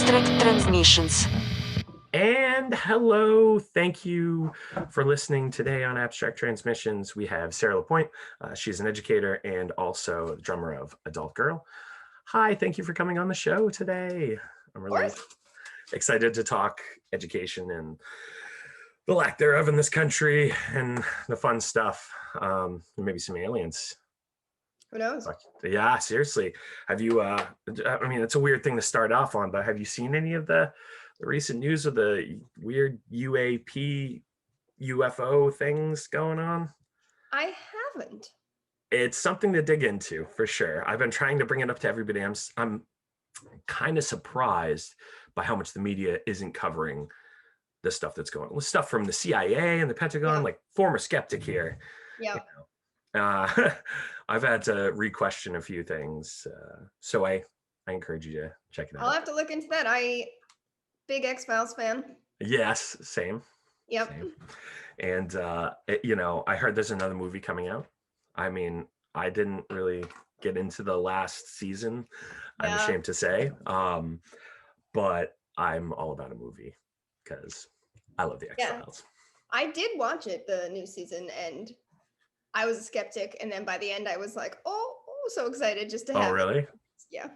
Abstract Transmissions. And hello, thank you for listening today on Abstract Transmissions. We have Sarah LaPointe. She's an educator and also the drummer of Adult Girl. Hi, thank you for coming on the show today. I'm really excited to talk education and the lack thereof in this country and the fun stuff, and maybe some aliens. Who knows? Yeah, seriously. Have you, I mean, it's a weird thing to start off on, but have you seen any of the recent news of the weird UAP UFO things going on? I haven't. It's something to dig into for sure. I've been trying to bring it up to everybody. I'm kind of surprised by how much the media isn't covering the stuff that's going on. Stuff from the CIA and the Pentagon, like former skeptic here. Yeah. You know. I've had to re-question a few things, so I encourage you to check it out. I'll have to look into that. Big X-Files fan. Yes, same. Yep. Same. And I heard there's another movie coming out. I mean, I didn't really get into the last season, I'm ashamed to say, but I'm all about a movie because I love the X-Files. I did watch it, the new season, and I was a skeptic, and then by the end I was like, so excited just to have really? it. Yeah.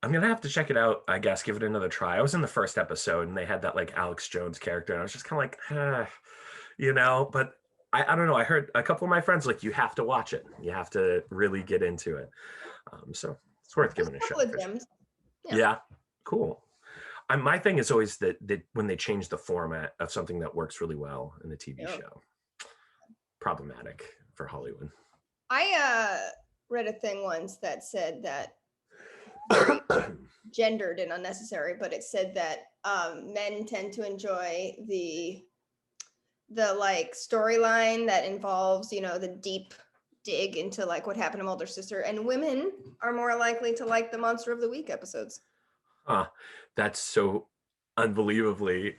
I'm gonna have to check it out, I guess, give it another try. I was in the first episode and they had that like Alex Jones character, and I was just kind of like, but I don't know. I heard a couple of my friends like, you have to watch it. You have to really get into it. So it's worth giving it a shot. Sure. Yeah, cool. My thing is always that when they change the format of something that works really well in the TV show, problematic for Hollywood. I read a thing once that said that gendered and unnecessary, but it said that men tend to enjoy the like storyline that involves, the deep dig into like what happened to Mulder's sister, and women are more likely to like the Monster of the Week episodes. That's so unbelievably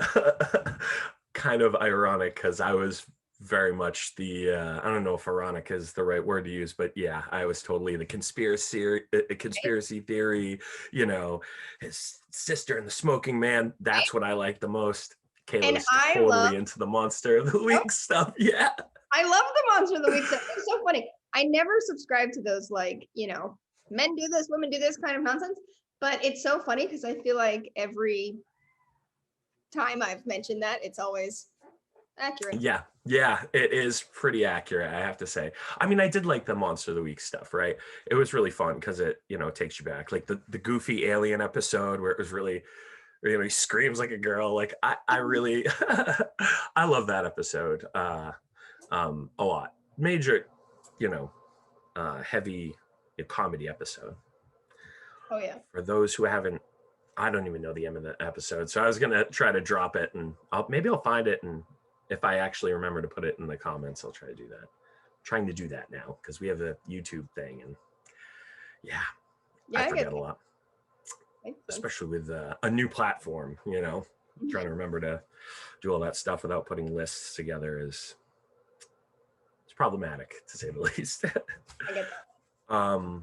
kind of ironic, because I was very much the I don't know if ironic is the right word to use, but yeah, I was totally the conspiracy theory, his sister and the smoking man. That's what I like the most. Kayla's totally into the Monster of the Week stuff. Yeah, I love the Monster of the Week stuff. It's so funny. I never subscribe to those like, men do this, women do this kind of nonsense, but it's so funny because I feel like every time I've mentioned that, it's always accurate. Yeah, it is pretty accurate, I have to say. I mean, I did like the Monster of the Week stuff, right? It was really fun because it, takes you back. Like the goofy alien episode where it was really, he screams like a girl. Like I really, I love that episode a lot. Major, heavy comedy episode. Oh yeah. For those who haven't, I don't even know the end of the episode, so I was gonna try to drop it, and I'll find it, and if I actually remember to put it in the comments, I'll try to do that. I'm trying to do that now because we have a YouTube thing, and I forget a lot, especially with a new platform. Trying to remember to do all that stuff without putting lists together it's problematic, to say the least. I get that.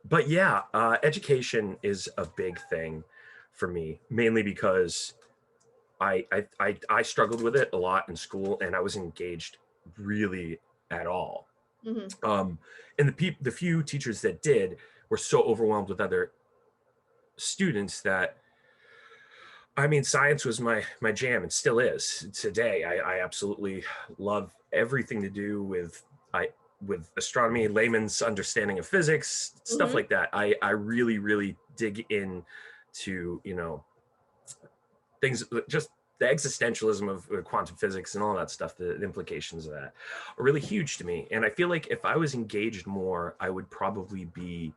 But yeah, education is a big thing for me, mainly because I struggled with it a lot in school, and I wasn't engaged really at all. Mm-hmm. And the few teachers that did were so overwhelmed with other students that, I mean, science was my jam, and still is today. I absolutely love everything to do with astronomy, layman's understanding of physics, stuff like that. I really, really dig into, things, just the existentialism of quantum physics and all that stuff. The implications of that are really huge to me. And I feel like if I was engaged more, I would probably be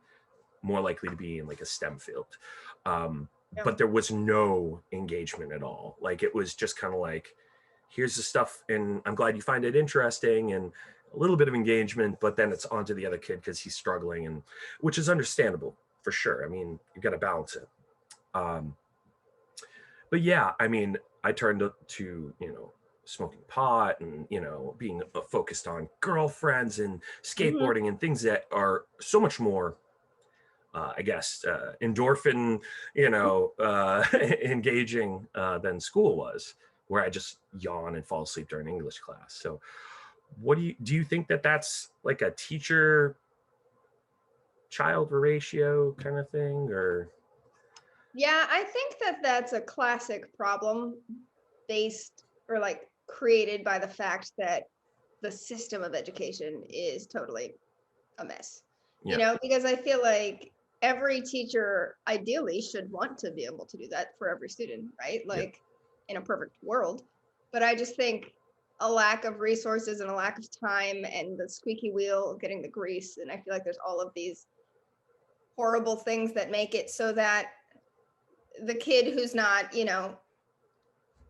more likely to be in like a STEM field. But there was no engagement at all. Like, it was just kind of like, here's the stuff, and I'm glad you find it interesting, and a little bit of engagement, but then it's on to the other kid because he's struggling, and which is understandable for sure. I mean, you got to balance it. But yeah, I mean, I turned to smoking pot and being focused on girlfriends and skateboarding and things that are so much more I guess, endorphin, engaging than school was, where I just yawn and fall asleep during English class. So what do you think that that's like a teacher child ratio kind of thing, or? Yeah, I think that that's a classic problem based or like created by the fact that the system of education is totally a mess. Yeah, Because I feel like every teacher ideally should want to be able to do that for every student, right? yeah, Like in a perfect world. But I just think a lack of resources and a lack of time and the squeaky wheel getting the grease. And I feel like there's all of these horrible things that make it so that the kid who's not,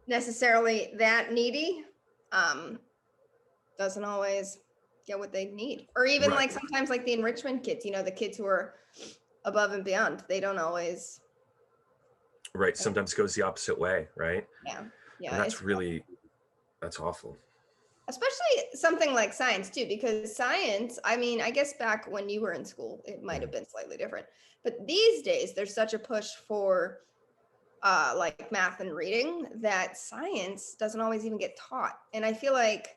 necessarily that needy, um, doesn't always get what they need. Or even right, like sometimes like the enrichment kids, the kids who are above and beyond, they don't always, right. Sometimes it goes the opposite way, right? yeah. Yeah. And It's that's awful. especially something like science too, because science, I mean, I guess back when you were in school, it might have Mhm. been slightly different. But these days there's such a push for like math and reading that science doesn't always even get taught. And I feel like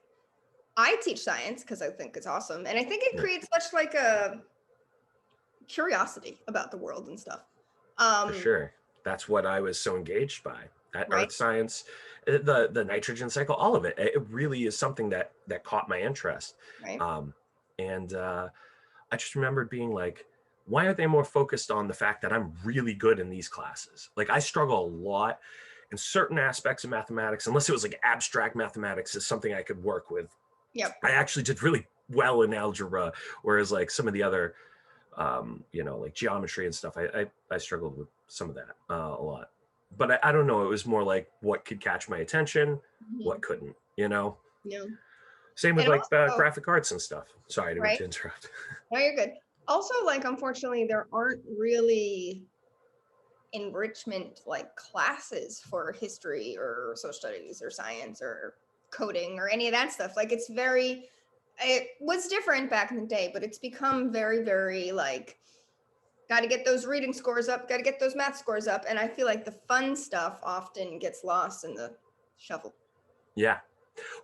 I teach science because I think it's awesome. And I think it Yeah, creates such like a curiosity about the world and stuff. for Um, sure. That's what I was so engaged by. That right, earth science, the nitrogen cycle, all of it. It really is something that caught my interest. right. Um, and I just remembered being like, why aren't they more focused on the fact that I'm really good in these classes? Like I struggle a lot in certain aspects of mathematics, unless it was like abstract mathematics is something I could work with. Yep. I actually did really well in algebra, whereas like some of the other, like geometry and stuff, I struggled with some of that a lot. But I don't know. It was more like what could catch my attention, what Mhm. couldn't. Yeah. Same with And like also, graphic arts and stuff. Sorry, I didn't mean right. to interrupt. No, you're good. Also, like, unfortunately, there aren't really enrichment like classes for history or social studies or science or coding or any of that stuff. Like, it was different back in the day, but it's become very, very like, got to get those reading scores up, got to get those math scores up. And I feel like the fun stuff often gets lost in the shuffle. Yeah.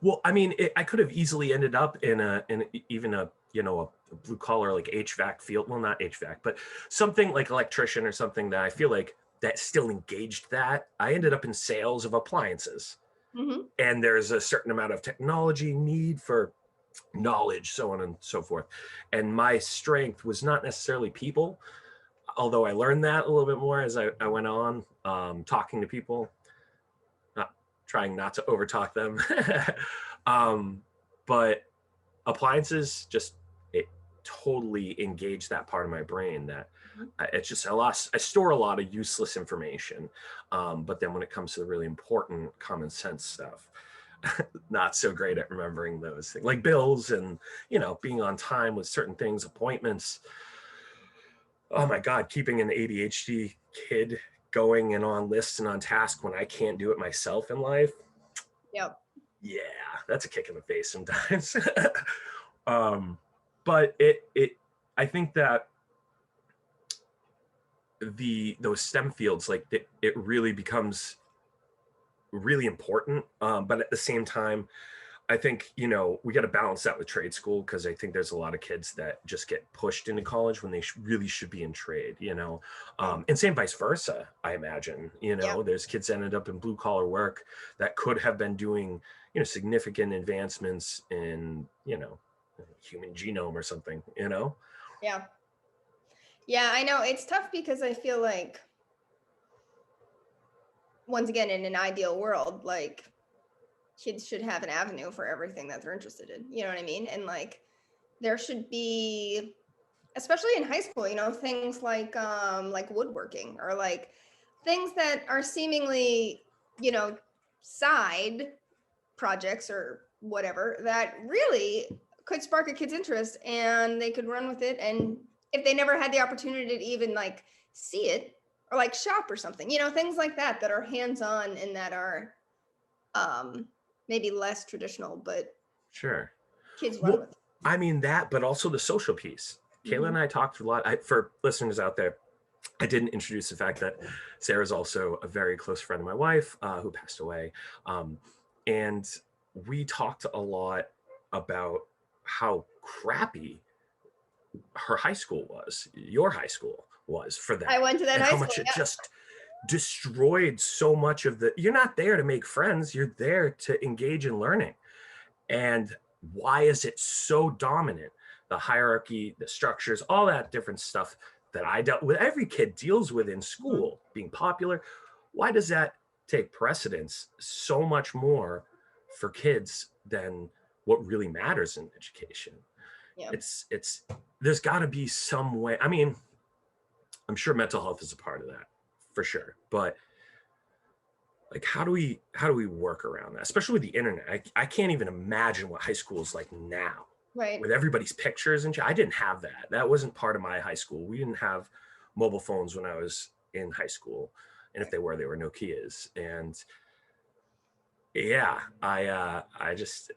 Well, I mean, I could have easily ended up even a blue collar like HVAC field. Well, not HVAC, but something like electrician or something that I feel like that still engaged that. I ended up in sales of appliances, Hmm. and there's a certain amount of technology need for knowledge, so on and so forth. And my strength was not necessarily people, although I learned that a little bit more as I went on, talking to people, not trying not to overtalk them. um, but appliances just it totally engaged that part of my brain that it's just I store a lot of useless information, but then when it comes to the really important common sense stuff, not so great at remembering those things like bills and being on time with certain things, appointments. Oh my god, keeping an ADHD kid going and on lists and on task when I can't do it myself in life, Yep. yeah, that's a kick in the face sometimes. um, but it I think that those STEM fields like it really becomes really important. But at the same time, I think we got to balance that with trade school because I think there's a lot of kids that just get pushed into college when they really should be in trade. Yep. And same vice versa. I imagine Yep. there's kids that ended up in blue collar work that could have been doing significant advancements in human genome or something. Yeah. Yeah, I know it's tough because I feel like once again in an ideal world, like kids should have an avenue for everything that they're interested in. You know what I mean? And like there should be, especially in high school, things like woodworking or like things that are seemingly, you know, side projects or whatever that really could spark a kid's interest and they could run with it. And if they never had the opportunity to even like see it or like shop or something, things like that that are hands-on and that are um maybe less traditional, but Sure. kids run Well, with. I mean that, but also the social piece. Kayla Mhm. and I talked a lot. For listeners out there, I didn't introduce the fact that Sarah's also a very close friend of my wife who passed away. Um, and we talked a lot about how crappy her high school was, your high school was for them, I went to that and high how school. much it Yeah. just destroyed so much of the. You're not there to make friends, you're there to engage in learning. And why is it so dominant? The hierarchy, the structures, all that different stuff that I dealt with, every kid deals with in Mhm. school, being popular. Why does that take precedence so much more for kids than what really matters in education? Yeah. It's there's got to be some way. I mean, I'm sure mental health is a part of that for sure, but like how do we work around that, especially with the internet? I can't even imagine what high school is like now Right. with everybody's pictures and I didn't have that wasn't part of my high school. We didn't have mobile phones when I was in high school, and if they were Nokias. And yeah, I just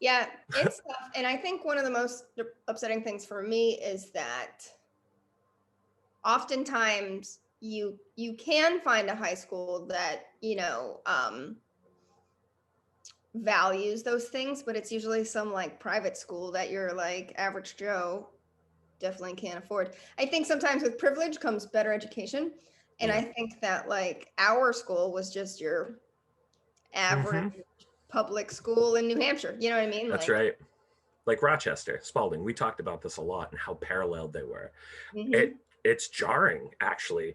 Yeah, it's tough. And I think one of the most upsetting things for me is that oftentimes you can find a high school that, values those things, but it's usually some like private school that you're like average Joe definitely can't afford. I think sometimes with privilege comes better education. And yeah. I think that like our school was just your average Hmm. public school in New Hampshire. You know what I mean? That's Like, right. Like Rochester, Spalding, we talked about this a lot and how paralleled they were. hmm It's jarring actually,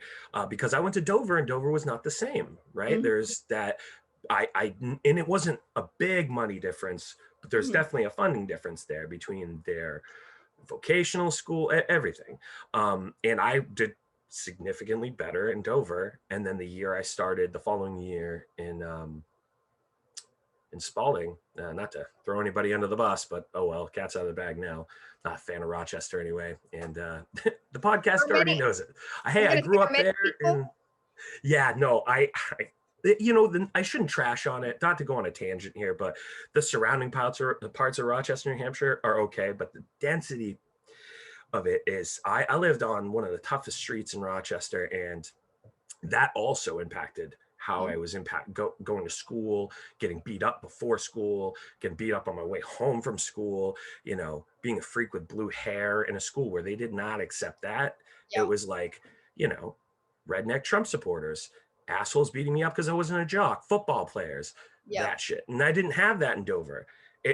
because I went to Dover and Dover was not the same, right? hmm There's that. I and it wasn't a big money difference, but there's hmm definitely a funding difference there between their vocational school, everything. And I did significantly better in Dover, and then the following year in Spalding. Not to throw anybody under the bus, but oh well, cat's out of the bag now. Not a fan of Rochester anyway, and the Are podcast already many, knows it. I was I gonna say, grew are up many there, people? and yeah, no, I shouldn't trash on it. Not to go on a tangent here, but the surrounding parts of Rochester, New Hampshire, are okay, but the density of it is. I lived on one of the toughest streets in Rochester, and that also impacted how I Mhm. was going to school, getting beat up before school, getting beat up on my way home from school, being a freak with blue hair in a school where they did not accept that. It Yeah, was like, you know, redneck Trump supporters, assholes beating me up because I wasn't a jock, football players, yeah. that shit. And I didn't have that in Dover.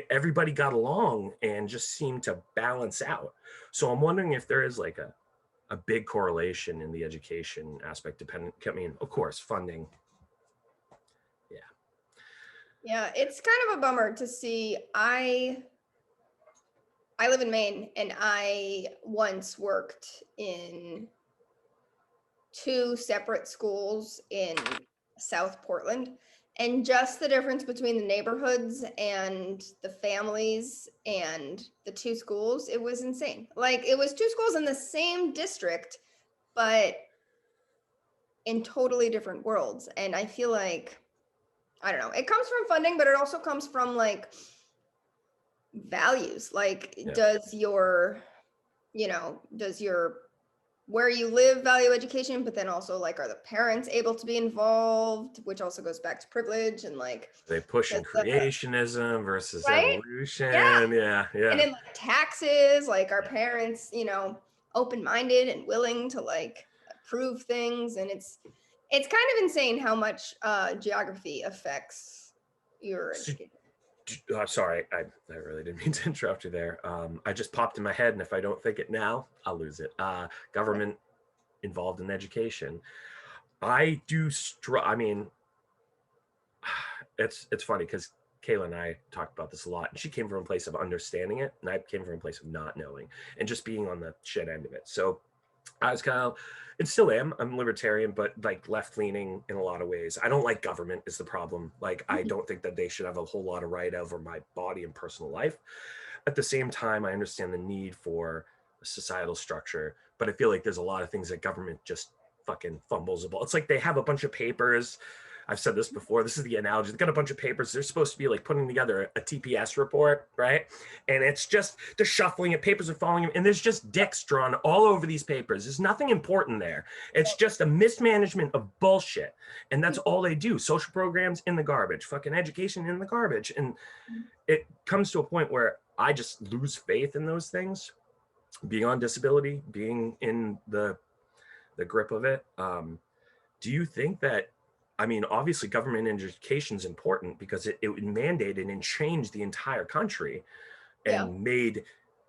Everybody got along and just seemed to balance out. So I'm wondering if there is like a big correlation in the education aspect dependent. I mean, of course, funding. Yeah. Yeah, it's kind of a bummer to see. I live in Maine and I once worked in two separate schools in South Portland. And just the difference between the neighborhoods and the families and the two schools, it was insane. Like it was two schools in the same district, but in totally different worlds. And I feel like, I don't know, it comes from funding, but it also comes from like values. Like, Yeah. does your where you live value education, but then also like are the parents able to be involved, which also goes back to privilege and like They pushing does the creationism versus right? Yeah. evolution. Yeah. And Yeah. then like taxes, like our parents, open-minded and willing to like approve things. And it's kind of insane how much geography affects your So, education. sorry, I really didn't mean to interrupt you there. I just popped in my head, and if I don't think it now, I'll lose it. Government involved in education. I do. I mean, it's funny because Kayla and I talked about this a lot, and she came from a place of understanding it, and I came from a place of not knowing and just being on the shit end of it. So I was kind of, and still am. I'm libertarian, but like left leaning in a lot of ways. I don't like government is the problem. Like I Mhm. don't think that they should have a whole lot of right over my body and personal life. At the same time, I understand the need for a societal structure, but I feel like there's a lot of things that government just fucking fumbles about. It's like they have a bunch of papers. I've said this before, this is the analogy. They've got a bunch of papers. They're supposed to be like putting together a TPS report, right? And it's just the shuffling of papers are falling, and there's just dicks drawn all over these papers. There's nothing important there. It's just a mismanagement of bullshit. And that's all they do. Social programs in the garbage, fucking education in the garbage. And it comes to a point where I just lose faith in those things. Being on disability, being in the grip of it. Do you think that, I mean, obviously government education is important because it mandated and changed the entire country Yeah. and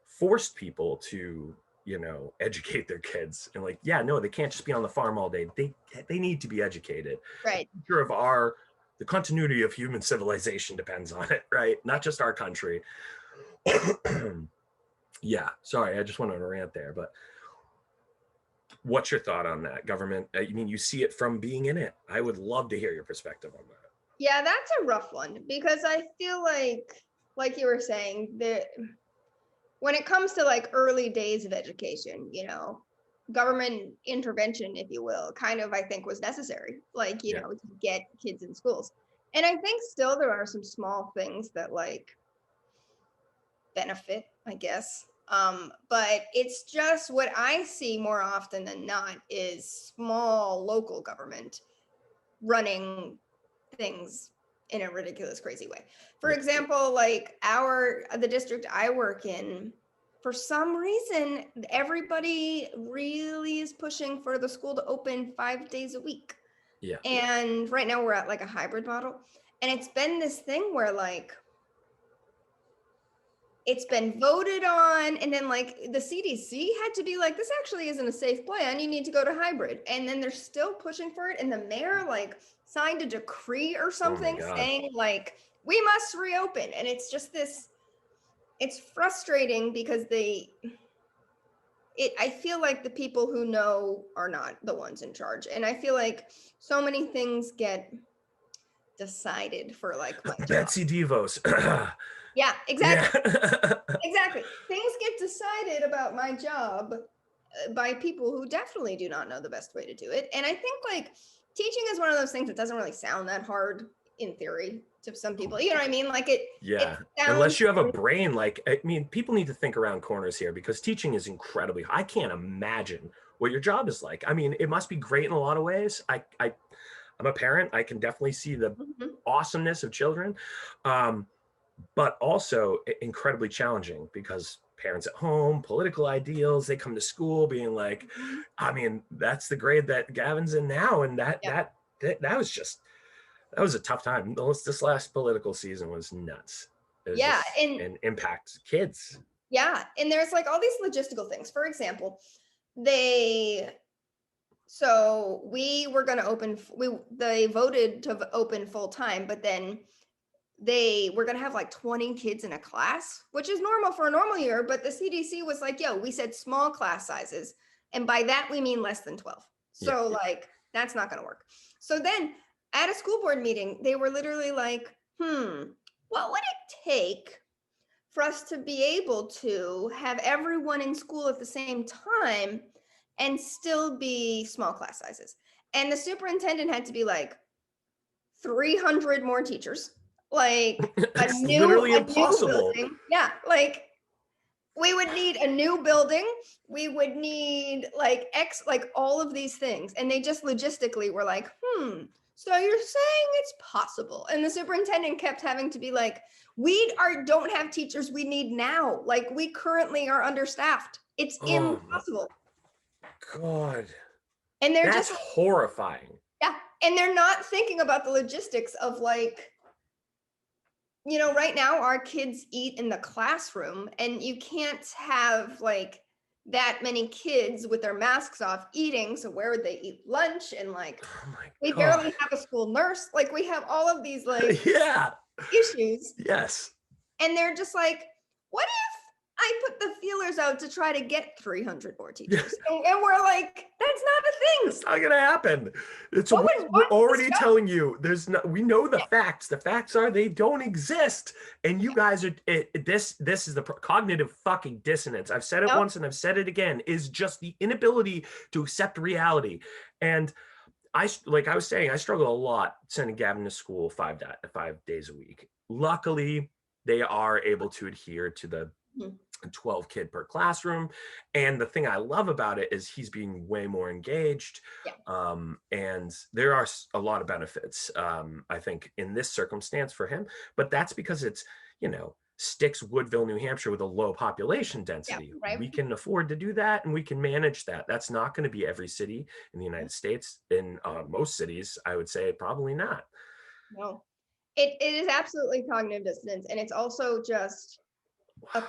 forced people to, you know, educate their kids. And like, yeah, no, they can't just be on the farm all day. They need to be educated. Right. The future of the continuity of human civilization depends on it, right? Not just our country. Yeah, sorry, I just went on a rant there, but what's your thought on that government? I mean, you see it from being in it. I would love to hear your perspective on that. Yeah, that's a rough one because I feel like you were saying, that when it comes to like early days of education, you know, government intervention, if you will, kind of, I think, was necessary, like, you Yeah. know, to get kids in schools. And I think still there are some small things that like benefit, I guess. But it's just what I see more often than not is small local government running things in a ridiculous, crazy way. For Yeah. example, like the district I work in, for some reason, everybody really is pushing for the school to open 5 days a week. Yeah. And right now we're at like a hybrid model. And it's been this thing where like, it's been voted on, and then like the CDC had to be like, this actually isn't a safe plan, you need to go to hybrid. And then they're still pushing for it, and the mayor like signed a decree or something saying like, we must reopen. And it's just this, it's frustrating because I feel like the people who know are not the ones in charge. And I feel like so many things get decided for like my job. Betsy DeVos. Yeah, exactly. Yeah. Exactly. Things get decided about my job by people who definitely do not know the best way to do it. And I think like teaching is one of those things that doesn't really sound that hard in theory to some people. You know what I mean? Like Yeah. it Unless you have a sounds brain, like, I mean, people need to think around corners here because teaching is incredibly, I can't imagine what your job is like. I mean, it must be great in a lot of ways. I'm a parent. I can definitely see the awesomeness of children. But also incredibly challenging because parents at home, political ideals, they come to school being like, I mean, that's the grade that Gavin's in now. And that was a tough time. This last political season was nuts. It was yeah, and impacts kids. Yeah. And there's like all these logistical things. For example, so we were going to they voted to open full time, but then they were going to have like 20 kids in a class, which is normal for a normal year. But the CDC was like, yo, we said small class sizes. And by that, we mean less than 12. So like, that's not going to work. So then at a school board meeting, they were literally like, what would it take for us to be able to have everyone in school at the same time and still be small class sizes? And the superintendent had to be like, 300 more teachers, like It's literally impossible. new building. Yeah, like we would need a new building. We would need like all of these things. And they just logistically were like, so you're saying it's possible. And the superintendent kept having to be like, don't have teachers we need now. Like we currently are understaffed. It's impossible. God. And they're that's just horrifying. Yeah. And they're not thinking about the logistics of like, you know, right now our kids eat in the classroom and you can't have like that many kids with their masks off eating. So where would they eat lunch? And like, we barely have a school nurse. Like we have all of these like issues. Yes. And they're just like, what if I put the feelers out to try to get 300 more teachers? And we're like, that's not a thing. It's not gonna happen. We're already telling you we know the facts. The facts are they don't exist. And you guys are this is the cognitive fucking dissonance. I've said it once and I've said it again, is just the inability to accept reality. And like I was saying, I struggle a lot sending Gavin to school 5 days a week. Luckily, they are able to adhere to the Mhm. 12 kid per classroom. And the thing I love about it is he's being way more engaged. Yeah. And there are a lot of benefits, I think, in this circumstance for him. But that's because it's, Sticks, Woodville, New Hampshire, with a low population Yeah. density. Right. We can afford to do that and we can manage that. That's not going to be every city in the United States. In most cities, I would say probably not. No. It is absolutely cognitive dissonance, and it's also just a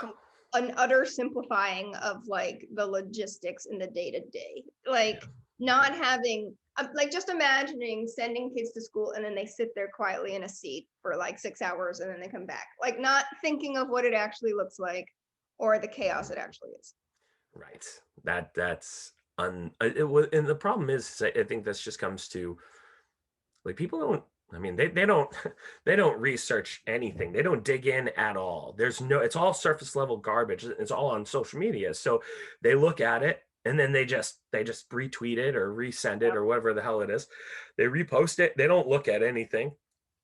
an utter simplifying of like the logistics in the day to day, like not having like just imagining sending kids to school and then they sit there quietly in a seat for like 6 hours and then they come back, like not thinking of what it actually looks like or the chaos it actually is. Right. That's it was, and the problem is, I think this just comes to, like, people don't, I mean, they don't they don't research anything. They don't dig in at all. It's all surface level garbage. It's all on social media. So they look at it and then they just retweet it or resend it Yep. or whatever the hell it is. They repost it. They don't look at anything.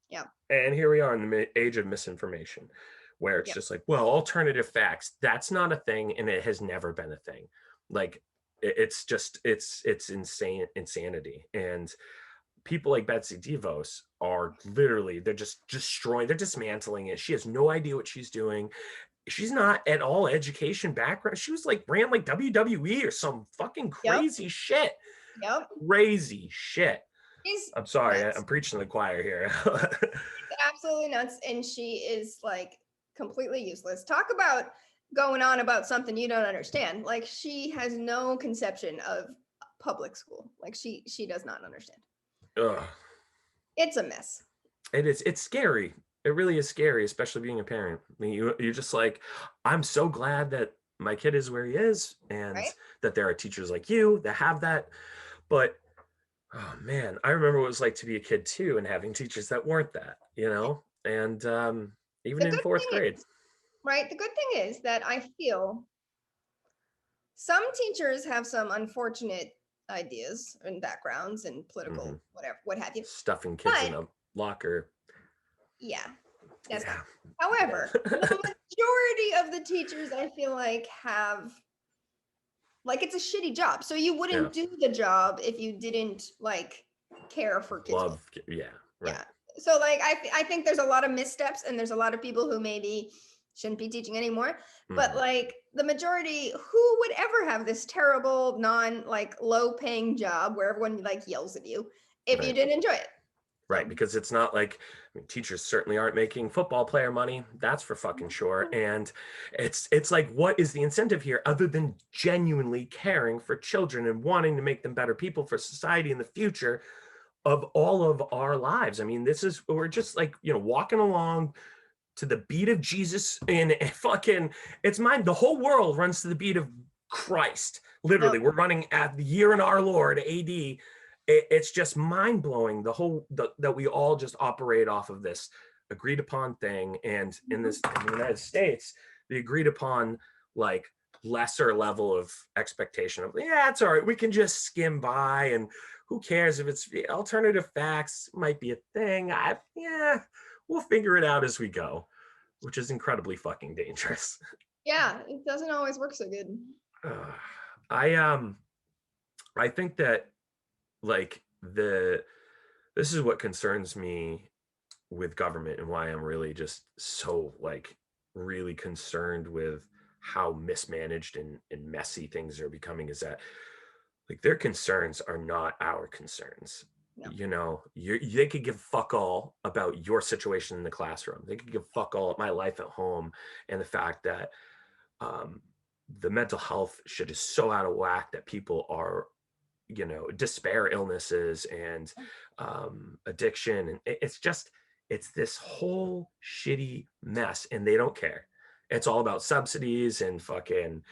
Yep. And here we are in the age of misinformation, where it's Yep. just like, well, alternative facts, that's not a thing, and it has never been a thing. Like, it's just it's insanity. And people like Betsy DeVos are literally, they're just destroying, they're dismantling it. She has no idea what she's doing. She's not at all education background. She was like, ran like WWE or some fucking Yep. crazy shit. Yep. Crazy shit. She's I'm sorry, nuts. I'm preaching to the choir here. She's absolutely nuts, and she is like completely useless. Talk about going on about something you don't understand. Like she has no conception of public school. Like she does not understand. Ugh. It's a mess. It's scary. It really is scary, especially being a parent. I mean, you're just like, I'm so glad that my kid is where he is, and Right. that there are teachers like you that have that. But oh man, I remember what it was like to be a kid too, and having teachers that weren't that, and even The in good fourth thing grade. is, right? The good thing is that I feel some teachers have some unfortunate ideas and backgrounds and Hmm. political whatever, what have you. Stuffing kids But in a locker. yeah, that's fine. Yeah. However, the Yeah. majority of the teachers I feel like have like it's a shitty job. So you Yeah. wouldn't do the job if you didn't like care for kids' well. Love. Yeah. Right. Yeah. So like I think there's a lot of missteps and there's a lot of people who maybe shouldn't be teaching anymore. But Hmm. like the majority, who would ever have this terrible non like low paying job where everyone like yells at you if you Right. didn't enjoy it? Right, So because it's not like, I mean, teachers certainly aren't making football player money. That's for fucking sure. And it's like, what is the incentive here other than genuinely caring for children and wanting to make them better people for society in the future of all of our lives? I mean, we're just like, walking along to the beat of Jesus, and fucking, the whole world runs to the beat of Christ. yep. Literally, we're running at the year in our Lord AD. It's just mind blowing, that we all just operate off of this agreed upon thing. And in the United States, the agreed upon, like, lesser level of expectation of, yeah, it's all right, we can just skim by, and who cares if it's alternative facts might be a thing. Yeah, we'll figure it out as we go, which is incredibly fucking dangerous. Yeah, it doesn't always work so good. I I think that, like, this is what concerns me with government, and why I'm really just so, like, really concerned with how mismanaged and messy things are becoming, is that, like, their concerns are not our concerns. No. They could give fuck all about your situation in the classroom. They could give fuck all at my life at home, and the fact that um, the mental health shit is so out of whack that people are, despair illnesses and addiction, and it's this whole shitty mess, and they don't care. It's all about subsidies and fucking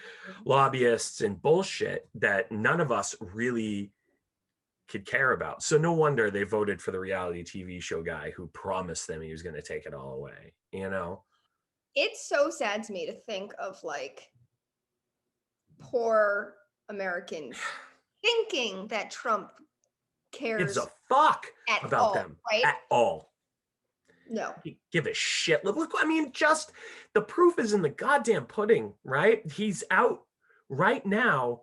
lobbyists and bullshit that none of us really could care about. So no wonder they voted for the reality TV show guy who promised them he was going to take it all away. It's so sad to me to think of like poor Americans thinking that Trump Gives a cares fuck at about all, them right? at all. No. Give a shit. Look, I mean, just the proof is in the goddamn pudding, right? He's out right now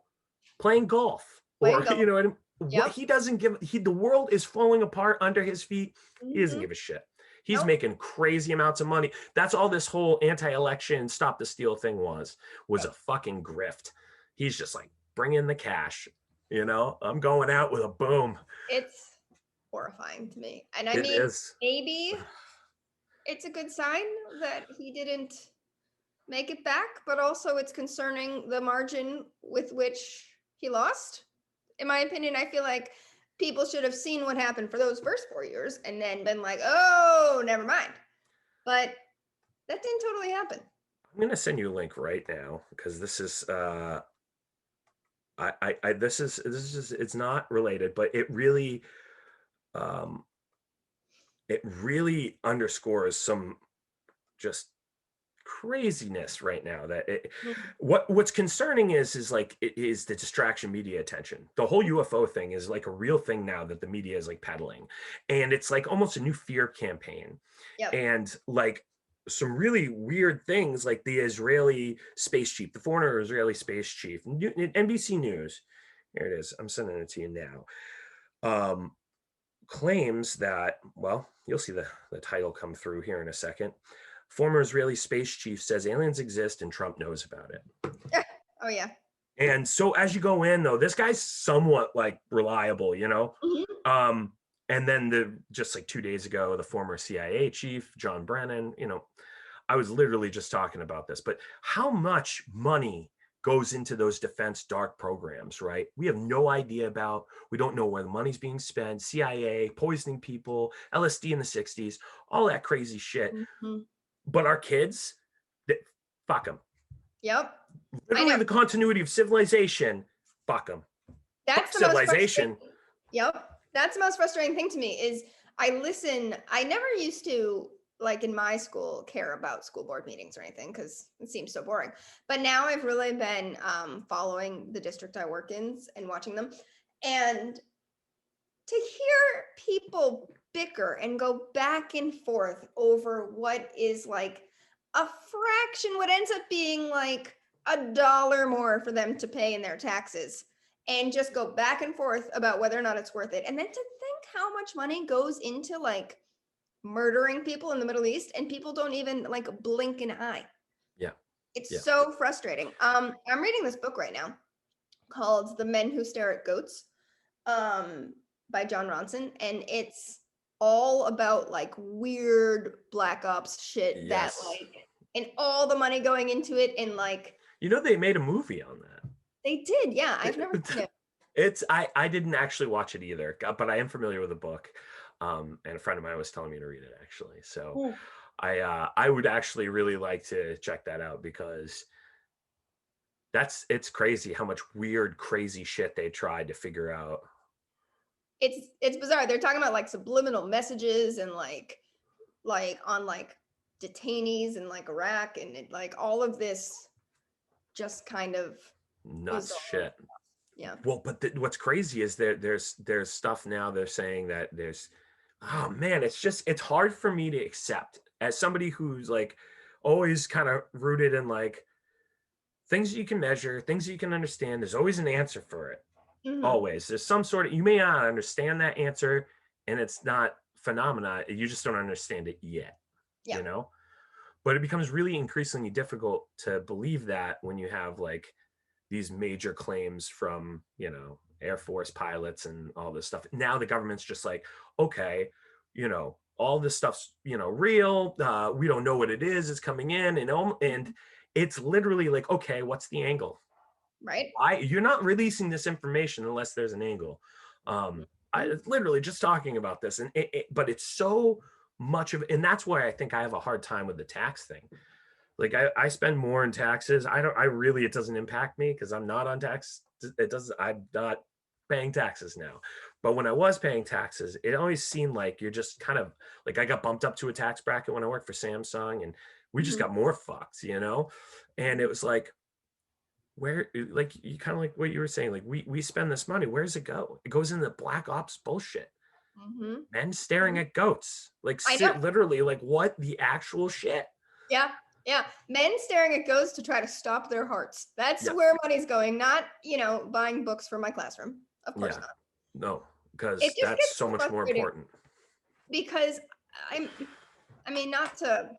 playing golf, Playing or golf. you know what I mean? What Yep. he doesn't give, the world is falling apart under his feet. He doesn't Hmm. give a shit. He's Nope. making crazy amounts of money. That's all this whole anti-election stop the steal thing was Yep. a fucking grift. He's just like, bring in the cash. I'm going out with a boom. It's horrifying to me. And I It mean, is. maybe it's a good sign that he didn't make it back, but also it's concerning the margin with which he lost. In my opinion, I feel like people should have seen what happened for those first 4 years and then been like, oh, never mind. But that didn't totally happen. I'm gonna send you a link right now because this is this is it's not related, but um it really underscores some just craziness right now that Mhm. what's concerning is like it is the distraction media attention. The whole UFO thing is like a real thing now that the media is like peddling, and it's like almost a new fear campaign. Yep. And like some really weird things like the Israeli space chief, the former Israeli space chief, NBC News, here it is, I'm sending it to you now, um claims that, well, you'll see the title come through here in a second. Former Israeli space chief says aliens exist and Trump knows about it. Oh, yeah. And so as you go in, though, this guy's somewhat like reliable. Mhm. Um, and then just like 2 days ago, the former CIA chief, John Brennan, I was literally just talking about this, but how much money goes into those defense dark programs, right? We have no idea about, we don't know where the money's being spent, CIA, poisoning people, LSD in the 60s, all that crazy shit. Mhm. But our kids, they, fuck them. Yep. I Literally know. the continuity of civilization, fuck them. That's Fuck the most civilization. frustrating. Yep. That's the most frustrating thing to me is I never used to, like in my school, care about school board meetings or anything because it seems so boring. But now I've really been following the district I work in and watching them. And to hear people bicker and go back and forth over what is like a fraction, what ends up being like $1 more for them to pay in their taxes, and just go back and forth about whether or not it's worth it. And then to think how much money goes into like murdering people in the Middle East and people don't even like blink an eye. Yeah. It's Yeah. so frustrating. I'm reading this book right now called The Men Who Stare at Goats, by John Ronson, and it's all about like weird black ops shit that Yes. like, and all the money going into it, and like They made a movie on they did. Yeah, I've never that. seen it. I didn't actually watch it either, but I am familiar with the book. And a friend of mine was telling me to read it actually. So Mm. I would actually really like to check that out because it's crazy how much weird, crazy shit they tried to figure out. It's bizarre. They're talking about like subliminal messages and like on like detainees in like Iraq and like all of this just kind of Nuts bizarre. shit. Yeah. Well, but what's crazy is there's stuff now they're saying that there's, oh man, it's hard for me to accept as somebody who's like always kind of rooted in like things you can measure, things you can understand. There's always an answer for it. Hmm. Always. There's some sort of, you may not understand that answer and it's not phenomena. You just don't understand it yet, Yeah. you know? But it becomes really increasingly difficult to believe that when you have like these major claims from, Air Force pilots and all this stuff. Now the government's just like, okay, all this stuff's, real. We don't know what it is. It's coming in and it's literally like, okay, what's the angle? Right. Why you're not releasing this information unless there's an angle? I Mhm. literally just talking about this, and but it's so much of, and that's why I think I have a hard time with the tax thing. Like I spend more in taxes. I really, it doesn't impact me because I'm not on tax. It doesn't, I'm not paying taxes now. But when I was paying taxes, it always seemed like you're just kind of like, I got bumped up to a tax bracket when I worked for Samsung and we just Mhm. got more fucked. And it was like, where, like, you kind of like what you were saying, like we spend this money, where does it go? It goes into black ops bullshit. Hmm. Men staring at goats, like I know. sit literally, like what the actual shit. Yeah. Yeah. Men staring at ghosts to try to stop their hearts. That's Yeah, where money's going, not, buying books for my classroom. Of course yeah, not. no, It because just that's gets so so much more frustrating important. because I'm, I mean, not to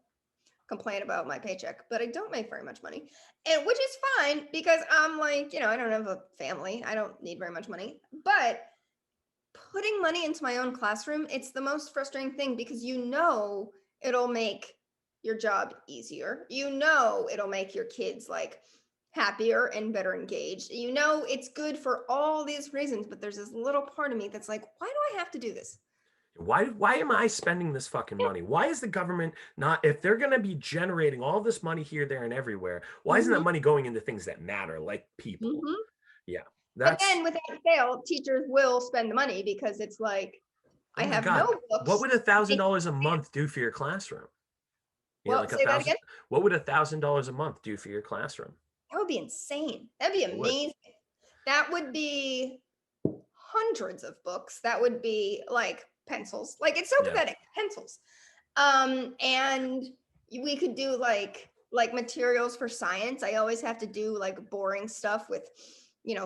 complain about my paycheck, but I don't make very much money. And which is fine because I'm like, I don't have a family. I don't need very much money. But putting money into my own classroom, it's the most frustrating thing because it'll make your job easier. It'll make your kids like happier and better engaged. It's good for all these reasons, but there's this little part of me that's like, why do I have to do this? Why am I spending this fucking money? Why is the government not, if they're going to be generating all this money here, there, and everywhere, why isn't that Hmm. money going into things that matter, like people? Hmm. Yeah, But that's, then without fail, teachers will spend the money because it's like, oh I my have God, no what books. would a thousand Make dollars a month do for your classroom? Well, Like a say that thousand, again. what would $1,000 a month do for your classroom? That would be insane. That'd be It would. amazing. That would be hundreds of books. That would be like pencils. Like it's so Yeah. pathetic. Pencils. And we could do like materials for science. I always have to do like boring stuff with,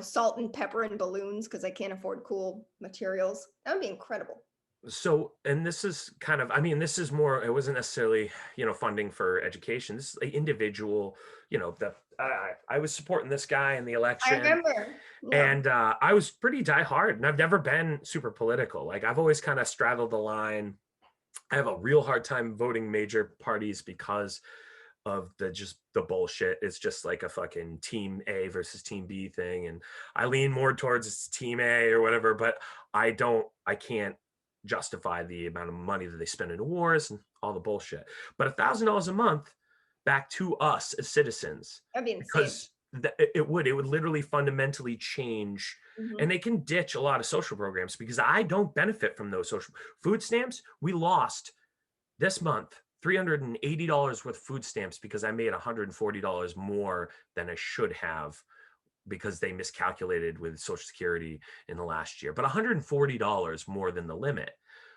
salt and pepper and balloons because I can't afford cool materials. That would be incredible. So, and this is kind of, I mean, this is more, it wasn't necessarily, funding for education. This is like individual, the, I was supporting this guy in the I election. remember. Yeah. And I was pretty diehard, and I've never been super political. Like I've always kind of straddled the line. I have a real hard time voting major parties because of the bullshit. It's just like a fucking team A versus team B thing. And I lean more towards it's team A or whatever, but I can't justify the amount of money that they spend in wars and all the bullshit. But $1,000 a month back to us as citizens, That'd be insane. because it would literally fundamentally change. And Hmm. they can ditch a lot of social programs because I don't benefit from those social food stamps. We lost this month $380 worth of food stamps because I made $140 more than I should have because they miscalculated with Social Security in the last year, but $140 more than the limit.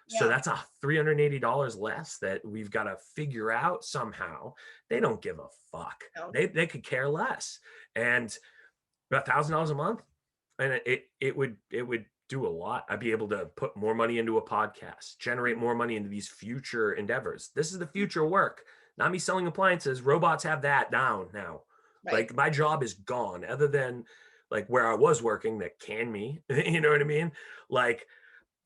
So Yeah. that's a $380 less that we've got to figure out somehow. They don't give a fuck. No. They could care less. And $1,000 a month, and it would do a lot. I'd be able to put more money into a podcast, generate more money into these future endeavors. This is the future work, not me selling appliances. Robots have that down now. Right. Like my job is gone, other than like where I was working that can me. You know what I mean? Like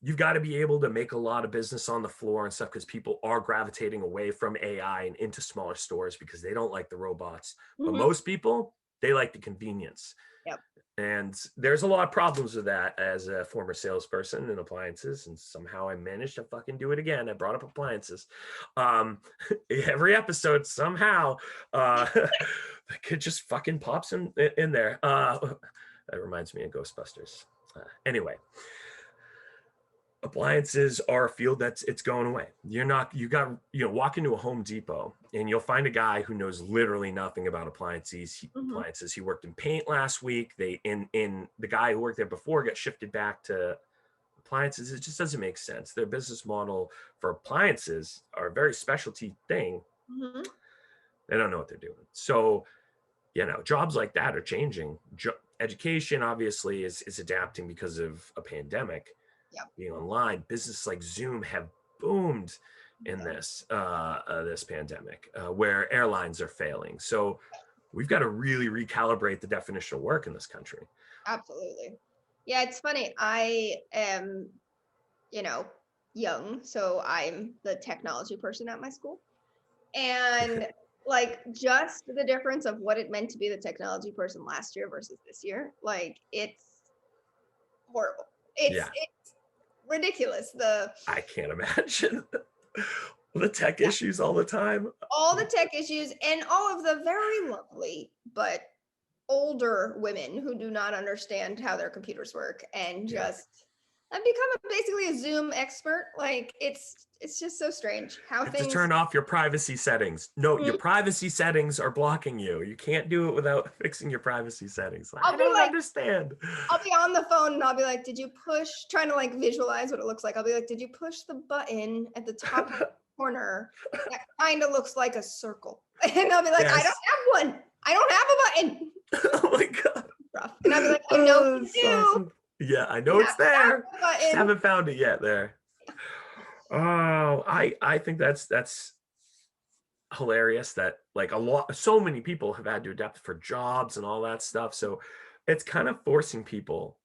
you've got to be able to make a lot of business on the floor and stuff because people are gravitating away from AI and into smaller stores because they don't like the robots. But Hmm. most people, they like the convenience. Yep. And there's a lot of problems with that as a former salesperson in appliances. And somehow I managed to fucking do it again. I brought up appliances. Um, every episode, somehow, the kid just fucking pops in there. That reminds me of Ghostbusters. Anyway, appliances are a field it's going away. You got, walk into a Home Depot and you'll find a guy who knows literally nothing about Hmm. appliances. He worked in paint last week. In the guy who worked there before got shifted back to appliances. It just doesn't make sense. Their business model for appliances are a very specialty thing. Hmm. They don't know what they're doing. So, jobs like that are changing. Education obviously is adapting because of a pandemic, Yep. being online. Businesses like Zoom have boomed in Yeah. this pandemic, where airlines are failing. So we've got to really recalibrate the definition of work in this country. Absolutely. Yeah, it's funny. I am, you know, young, so I'm the technology person at my school. And like just the difference of what it meant to be the technology person last year versus this year, like it's horrible. It's Yeah, it's ridiculous. The I can't imagine the tech Yeah, issues all the time. all the tech issues and all of the very lovely but older women who do not understand how their computers work and Yeah, just I've become basically a Zoom expert. Like it's just so strange how You have to things. turn off your privacy settings. No, your Mhm. privacy settings are blocking you. You can't do it without fixing your privacy settings. Like, I I'll be don't like, understand. I'll be on the phone and I'll be like, "Did you push?" Trying to like visualize what it looks like. I'll be like, "Did you push the button at the top right corner that kind of looks like a circle?" And I'll be like, "I don't Yes. have one. I don't have a button." Oh my God. Rough. And I'll be like, "I know Oh, you it's do. awesome. Yeah, I You know have it's to have there. the Just button." haven't found it yet there. Oh, I think that's hilarious that like so many people have had to adapt for jobs and all that stuff. So it's kind of forcing people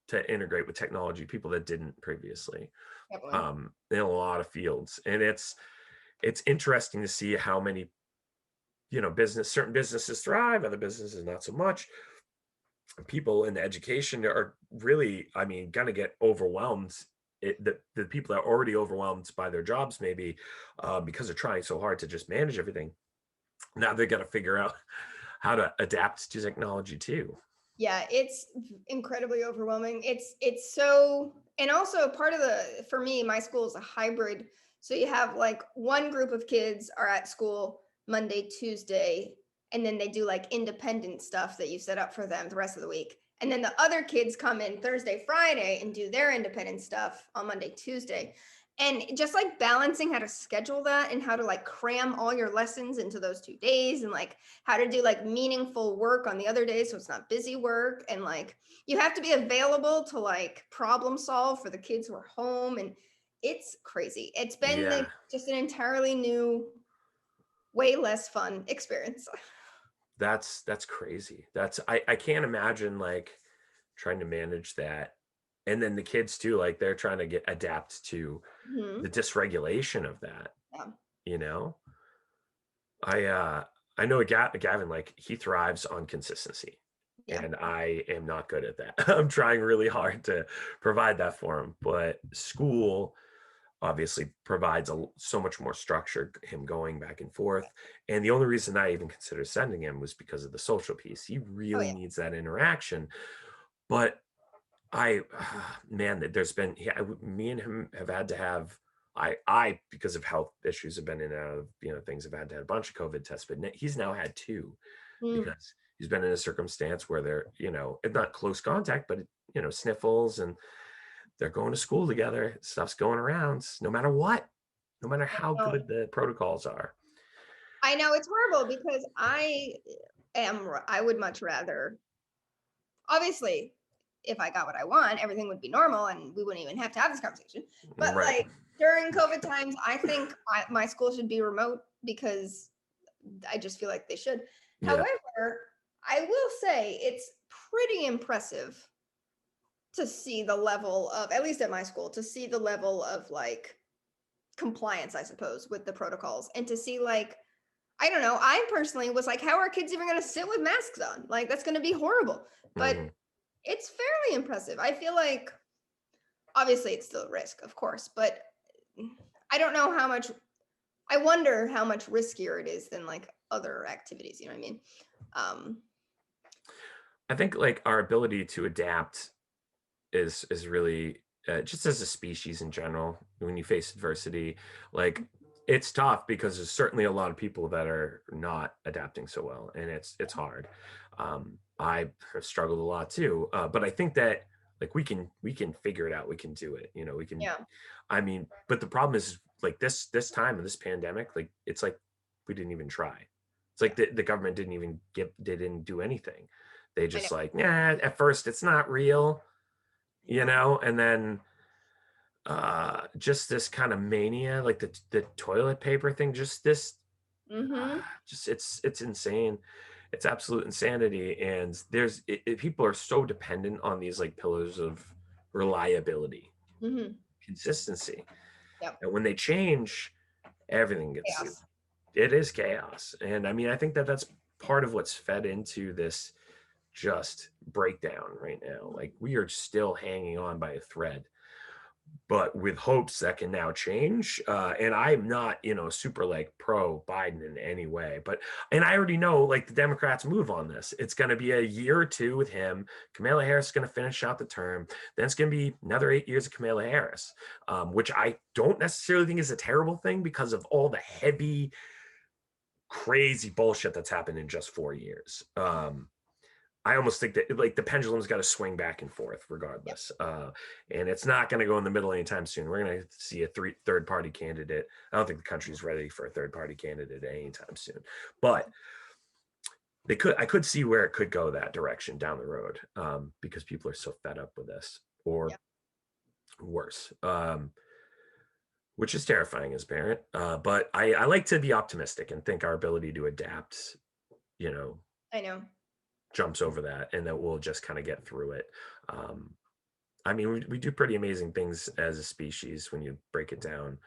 to integrate with technology, people that didn't previously, Definitely. in a lot of fields. And it's interesting to see how many, certain businesses thrive, other businesses not so much. People in education are really, I mean, gonna get overwhelmed. The people that are already overwhelmed by their jobs, maybe because they're trying so hard to just manage everything. Now they got to figure out how to adapt to technology too. Yeah, it's incredibly overwhelming. It's so, and also part of the, for me, my school is a hybrid. So you have like one group of kids are at school Monday, Tuesday, and then they do like independent stuff that you set up for them the rest of the week. And then the other kids come in Thursday, Friday and do their independent stuff on Monday, Tuesday. And just like balancing how to schedule that and how to like cram all your lessons into those 2 days, and like how to do like meaningful work on the other days so it's not busy work, and like you have to be available to like problem solve for the kids who are home, and it's crazy. It's been like Yeah, just an entirely new, way less fun experience. that's crazy. I can't imagine like trying to manage that. And then the kids too, like they're trying to get adapt to the Mhm. dysregulation of that, Yeah. you know? I I know Gavin, like he thrives on consistency. Yeah. And I am not good at that. I'm trying really hard to provide that for him. But school obviously provides so much more structure, him going back and forth. And the only reason I even considered sending him was because of the social piece. He Oh really yeah. needs that interaction. But I, man, there's been, yeah, me and him have had to have, because of health issues have been in and out of, things have had to have a bunch of COVID tests, but he's now had two Mm. because he's been in a circumstance where they're, it's not close contact, but, sniffles, and they're going to school together. Stuff's going around no matter what, no matter how No, good the protocols are. I know it's horrible because I would much rather, obviously, if I got what I want, everything would be normal and we wouldn't even have to have this conversation. But Right. like during COVID times, I think my school should be remote because I just feel like they should. Yeah. However, I will say it's pretty impressive to see the level of, at least at my school, to see the level of like compliance, I suppose, with the protocols, and to see like, I don't know, I personally was like, how are kids even going to sit with masks on? Like, that's going to be horrible. But Hmm. it's fairly impressive. I feel like obviously it's still a risk, of course, but I don't know how much, I wonder how much riskier it is than like other activities, you know what I mean? Um, I think like our ability to adapt is really, just as a species in general, when you face adversity, like it's tough because there's certainly a lot of people that are not adapting so well, and it's hard. I have struggled a lot too, but I think that like we can figure it out. We can do it. We can. yeah. I mean, but the problem is like this time of this pandemic, like it's like we didn't even try. It's like Yeah. the government didn't even they didn't do anything. They I know. just like, yeah, at first it's not real, Yeah. and then just this kind of mania, like the toilet paper thing, just this, Mm-hmm. just it's insane. It's absolute insanity. And people are so dependent on these like pillars of reliability, Mm-hmm. consistency, Yep. and when they change, everything gets, Chaos. it is chaos. And I mean, I think that that's part of what's fed into this just breakdown right now. Like we are still hanging on by a thread. but with hopes that can now change. And I'm not, super like pro Biden in any way, and I already know like the Democrats move on this. It's going to be a year or two with him. Kamala Harris is going to finish out the term. Then it's going to be another 8 years of Kamala Harris, which I don't necessarily think is a terrible thing because of all the heavy, crazy bullshit that's happened in just 4 years. I almost think that like the pendulum's got to swing back and forth Yep. regardless. And it's not going to go in the middle anytime soon. We're going to see a third party candidate. I don't think the country's ready for a third party candidate anytime soon, but I could see where it could go that direction down the road, because people are so fed up with this, or Yep. worse, which is terrifying as a parent. But I like to be optimistic and think our ability to adapt, you know, I know. jumps over that, and that we'll just kind of get through it. Um, I mean, we do pretty amazing things as a species when you break it down.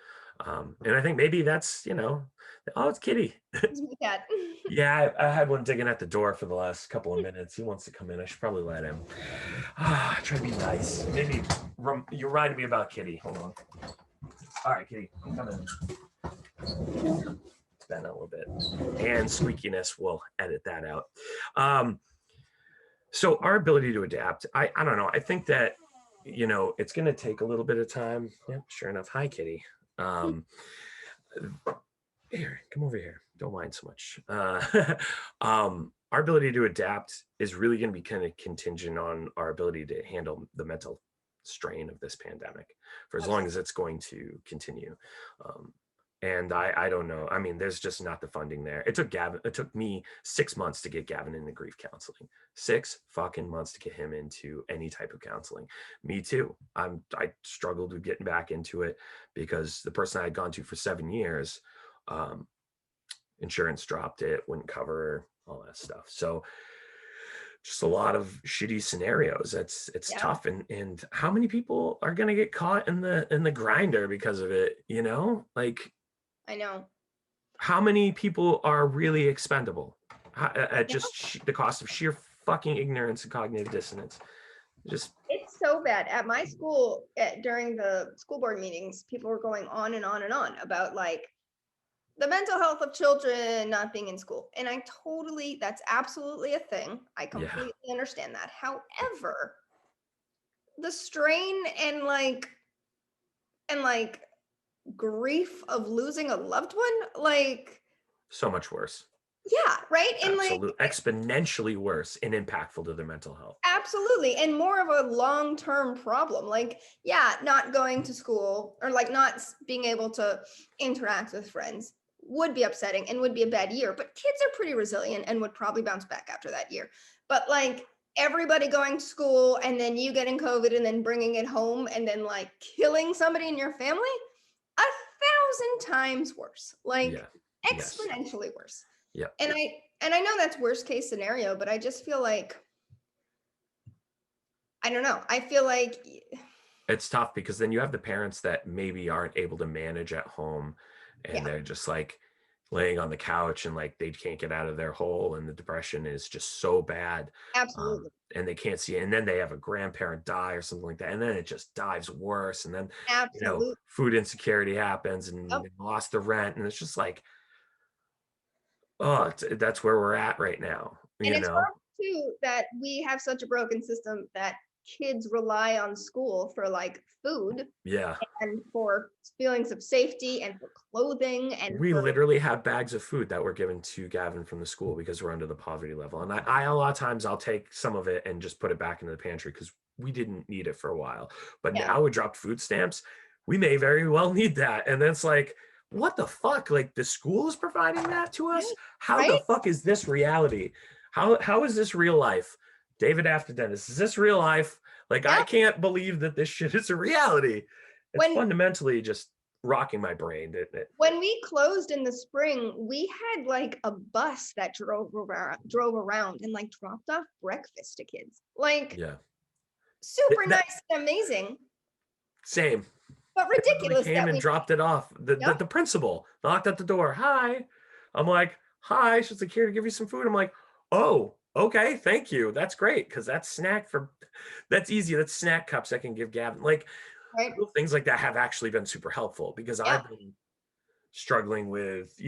And I think maybe that's, oh, it's Kitty. It's my cat. Yeah, I had one digging at the door for the last couple of minutes. He wants to come in. I should probably let him. Try to be nice. Maybe you reminded me about Kitty. Hold on. All right, Kitty, I'm coming. It's been a little bit. And squeakiness, we'll edit that out. So our ability to adapt, I don't know. I think that, it's going to take a little bit of time. Yeah, sure enough. Hi, Kitty. Here, come over here. Don't mind so much. Our ability to adapt is really going to be kind of contingent on our ability to handle the mental strain of this pandemic for as long Absolutely. as it's going to continue. And I don't know. I mean, there's just not the funding there. It took me 6 months to get Gavin into grief counseling. 6 fucking months to get him into any type of counseling. Me too. I struggled with getting back into it because the person I had gone to for 7 years, insurance dropped it, wouldn't cover all that stuff. So just a lot of shitty scenarios. It's Yeah, tough. And how many people are gonna get caught in the grinder because of it? Like I know. how many people are really expendable at Yeah. just the cost of sheer fucking ignorance and cognitive dissonance? Just It's so bad. At my school, during the school board meetings, people were going on and on and on about like the mental health of children not being in school. And that's absolutely a thing. I yeah, completely understand that. However, the strain and grief of losing a loved one, like, so much worse. yeah, right? And like, Absolute exponentially worse and impactful to their mental health. absolutely. And more of a long-term problem. Like, yeah, not going to school or like not being able to interact with friends would be upsetting and would be a bad year. But kids are pretty resilient and would probably bounce back after that year. But like everybody going to school and then you getting COVID and then bringing it home and then like killing somebody in your family, 1,000 times worse. Like Yeah. Yes. exponentially worse. Yeah. And I know that's worst case scenario, but I just feel like I don't know. I feel like It's tough because then you have the parents that maybe aren't able to manage at home, and yeah, they're just like laying on the couch and like they can't get out of their hole, and the depression is just so bad. absolutely. And they can't see it. And then they have a grandparent die or something like that, and then it just dives worse, and then Absolutely. food insecurity happens, and Yep. they lost the rent, and it's just like, oh, that's where we're at right now, And you it's know. hard too that we have such a broken system that kids rely on school for like food Yeah, and for feelings of safety and for clothing and we for literally have bags of food that were given to Gavin from the school because we're under the poverty level. And I a lot of times I'll take some of it and just put it back into the pantry because we didn't need it for a while. But yeah, now we dropped food stamps. We may very well need that. And then it's like, what the fuck? Like the school is providing that to us? right, How the right? fuck is this reality? How is this real life? David After Dennis, is this real life? Like I Yeah. can't believe that this shit is a reality. It's When fundamentally just rocking my brain. when we closed in the spring, we had like a bus that drove around and like dropped off breakfast to kids. Like Yeah. super That nice and amazing, same. but They literally ridiculous came that and we dropped it off. The, yeah, the the principal knocked at the door. Hi. I'm like, hi. She's like, here to give you some food. I'm like, oh, okay, thank you. That's great. Cause that's easy. That's snack cups I can give Gavin. Like, Right. little things like that have actually been super helpful because Yeah. I've been struggling with,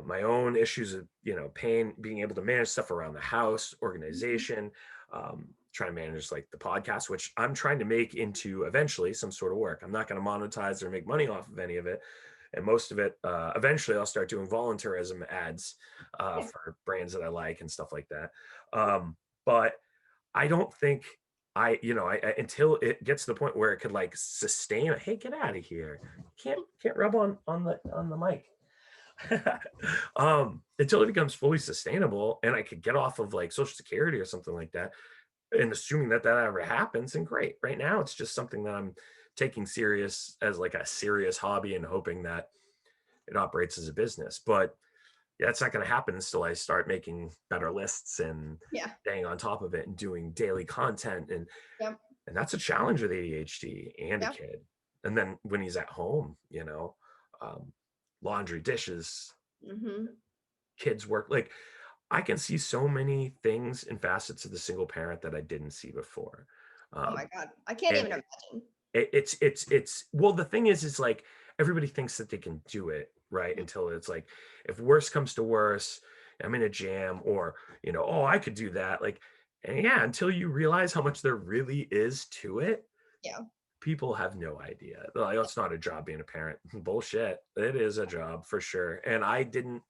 my own issues of, pain, being able to manage stuff around the house, Mhm. organization, trying to manage like the podcast, which I'm trying to make into eventually some sort of work. I'm not going to monetize or make money off of any of it. And most of it, eventually I'll start doing volunteerism ads Yeah. for brands that I like and stuff like that. But I don't think until it gets to the point where it could like sustain. Hey, get out of here! Can't rub on the mic. Until it becomes fully sustainable and I could get off of like Social Security or something like that, and assuming that that ever happens, and great. Right now, it's just something that I'm taking serious as like a serious hobby and hoping that it operates as a business. But yeah, it's not going to happen until I start making better lists and Yeah. staying on top of it and doing daily content. Yep. And that's a challenge with ADHD and a Yeah. kid. And then when he's at home, um, laundry, dishes, Hmm. kids work. Like I can see so many things and facets of the single parent that I didn't see before. Oh my Um, God. I can't and even imagine. it's well, the thing is like everybody thinks that they can do it, right? Until it's like, if worse comes to worse, I'm in a jam, or oh, I could do that. Like, and yeah, until you realize how much there really is to it, Yeah. people have no idea. They're like, oh, it's not a job being a parent. Bullshit. It is a job for sure. And I didn't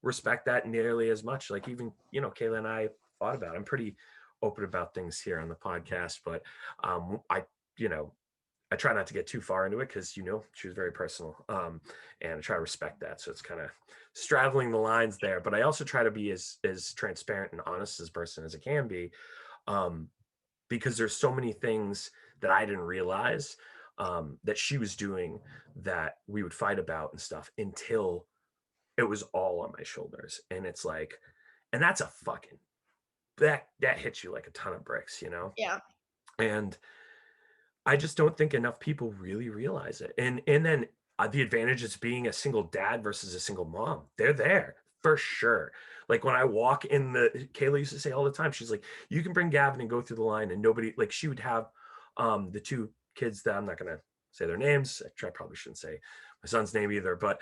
respect that nearly as much. Like even, Kayla and I thought about it. I'm pretty open about things here on the podcast, but you know, I try not to get too far into it because she was very personal, and I try to respect that. So it's kind of straddling the lines there. But I also try to be as transparent and honest as person as I can be, um, because there's so many things that I didn't realize that she was doing that we would fight about and stuff until it was all on my shoulders. And it's like, and that's a fucking that hits you like a ton of bricks. Yeah. And I just don't think enough people really realize it. And then the advantages of being a single dad versus a single mom, they're there for sure. Like when I walk in Kayla used to say all the time, she's like, you can bring Gavin and go through the line and nobody, like she would have the two kids that I'm not gonna say their names. I probably shouldn't say my son's name either, but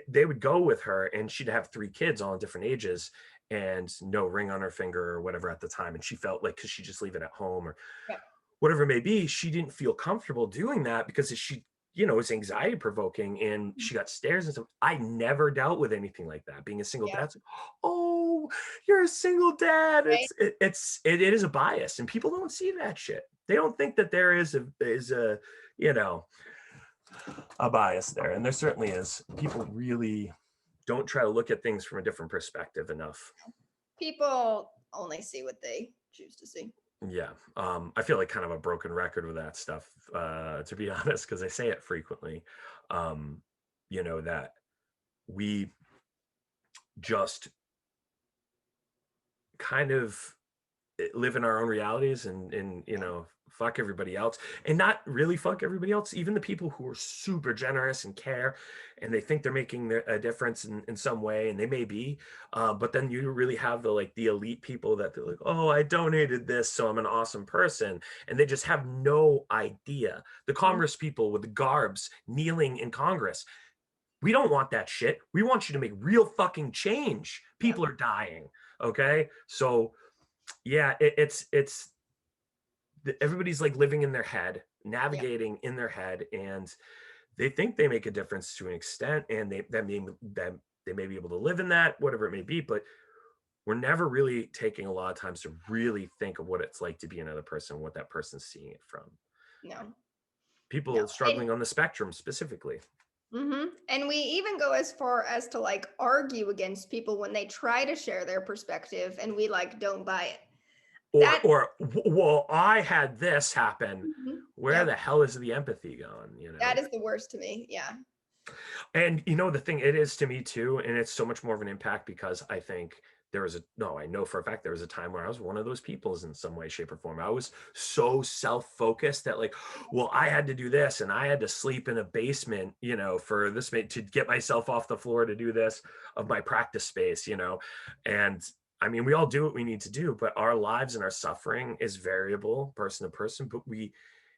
they would go with her and she'd have three kids all in different ages and no ring on her finger or whatever at the time. And she felt like, cause she just leave it at home or Yeah. whatever it may be, she didn't feel comfortable doing that because she, it's anxiety provoking and Mhm. she got stares and stuff. I never dealt with anything like that. Being a single Yeah. dad, it's like, oh, you're a single dad. Right. It is a bias, and people don't see that shit. They don't think that there is a you know a bias there, and there certainly is. People really don't try to look at things from a different perspective enough. People only see what they choose to see. Yeah. I feel like kind of a broken record with that stuff, to be honest, because I say it frequently. Um, that we just kind of live in our own realities and fuck everybody else, and not really fuck everybody else, even the people who are super generous and care and they think they're making a difference in some way, and they may be, but then you really have the elite people that they're like, oh, I donated this so I'm an awesome person, and they just have no idea. The Mhm. Congress people with the garbs kneeling in Congress, we don't want that shit. We want you to make real fucking change. Yeah. People are dying. Okay, so yeah, it's everybody's like living in their head, Yeah. navigating in their head, and they think they make a difference to an extent, and they may be able to live in that, whatever it may be. But we're never really taking a lot of times to really think of what it's like to be another person, what that person's seeing it from. No. No. People And struggling on the spectrum specifically. and we even go as far as to like argue against people when they try to share their perspective and we like don't buy it. Or That or well, I had this happen. Mhm. Where Yep. the hell is the empathy gone? That is the worst to me. Yeah. And the thing it is to me too, and it's so much more of an impact because I think there was a no, I know for a fact there was a time where I was one of those people in some way, shape, or form. I was so self-focused that like, well, I had to do this and I had to sleep in a basement, for this to get myself off the floor to do this of my practice space. And I mean, we all do what we need to do, but our lives and our suffering is variable person to person, but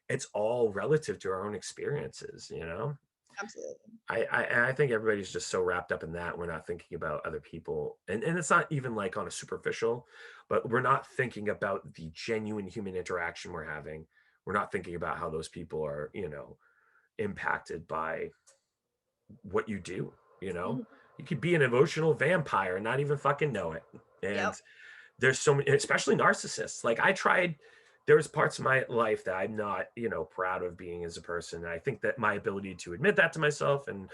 it's all relative to our own experiences, you know? Absolutely. I think everybody's just so wrapped up in that we're not thinking about other people, and it's not even like on a superficial, but we're not thinking about the genuine human interaction we're having. We're not thinking about how those people are, impacted by what you do. Mhm. You could be an emotional vampire and not even fucking know it. Yep. And there's so many, especially narcissists. Like there was parts of my life that I'm not, proud of being as a person. And I think that my ability to admit that to myself and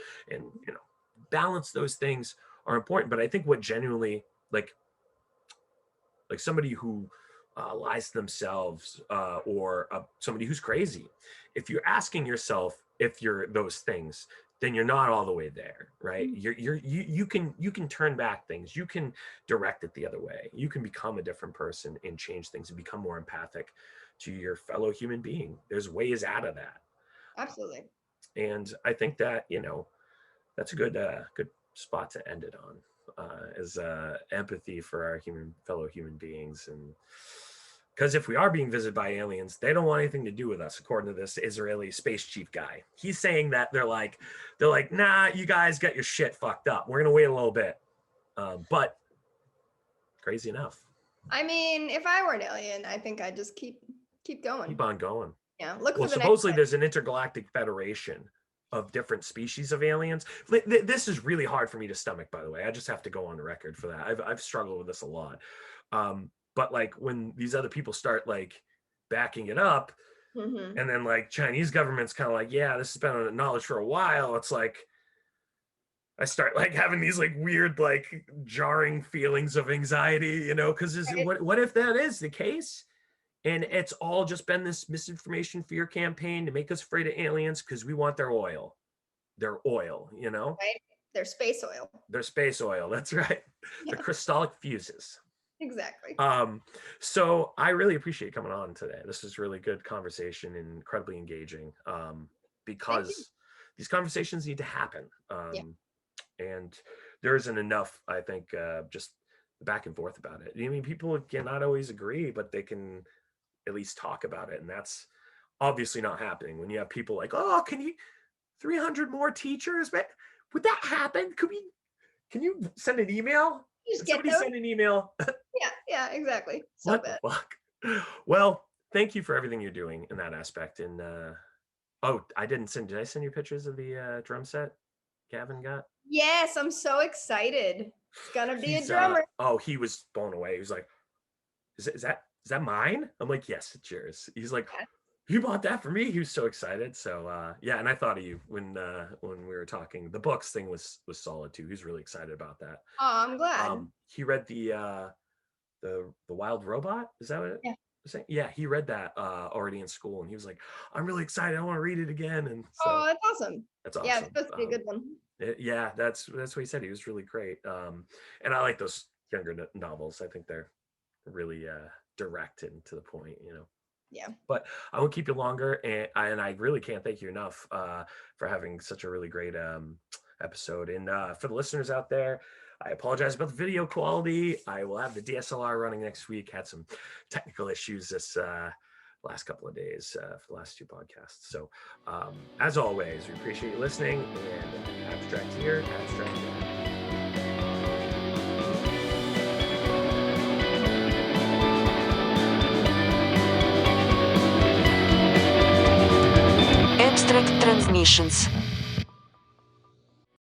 balance those things are important. But I think what genuinely like somebody who lies to themselves or somebody who's crazy, if you're asking yourself if you're those things, then you're not all the way there, right? Mhm. You can turn back things, you can direct it the other way, you can become a different person and change things and become more empathic to your fellow human being. There's ways out of that. Absolutely. And I think that that's a good spot to end it on, is empathy for our fellow human beings. And because if we are being visited by aliens, they don't want anything to do with us, according to this Israeli space chief guy. He's saying that they're like, nah, you guys got your shit fucked up, we're gonna wait a little bit. But crazy enough, I mean, if I were an alien, I think I'd just keep going. keep on going. Yeah. Look Well, for the next supposedly one. there's an intergalactic federation of different species of aliens. This is really hard for me to stomach, by the way. I just have to go on the record for that. I've struggled with this a lot. But like when these other people start like backing it up, Hmm. and then like Chinese government's kind of like, yeah, this has been on knowledge for a while. It's like I start like having these like weird, like jarring feelings of anxiety, because Right. what if that is the case? And it's all just been this misinformation fear campaign to make us afraid of aliens because we want their oil. Their oil, Right. Their space oil. their space oil. That's right. The Yeah. crystallic fuses. Exactly. Um, so I really appreciate coming on today. This is really good conversation and incredibly engaging. Thank you. Because these conversations need to happen. Yeah. And there isn't enough, I think, just back and forth about it. I mean, people cannot always agree, but they can at least talk about it. And that's obviously not happening when you have people like, oh, can you 300 more teachers? Man, would that happen? Can you send an email? You just Can get somebody those. send an email? Yeah. Yeah. Exactly. So What the bad. fuck? Well, thank you for everything you're doing in that aspect. And oh, did I send you pictures of the drum set Gavin got? Yes, I'm so excited. It's gonna be a He's drummer. oh, he was blown away. He was like, is that mine? I'm like, yes, it's yours. He's like, Yeah. you bought that for me? He was so excited. So yeah, and I thought of you when we were talking. The books thing was solid too. He's really excited about that. Oh, I'm glad. He read the Wild Robot. Is that what it Yeah. was saying? Yeah, he read that already in school, and he was like, I'm really excited. I want to read it again. And Oh, so that's awesome. that's Yeah, it's awesome. supposed to be a good one. Yeah, that's what he said. He was really great. And I like those younger novels. I think they're really direct and to the point. Yeah. But I won't keep you longer, and I really can't thank you enough for having such a really great episode. And for the listeners out there, I apologize about the video quality. I will have the DSLR running next week. Had some technical issues this last couple of days for the last two podcasts. So as always, we appreciate you listening. And abstract here, abstract there. Abstract Transmissions.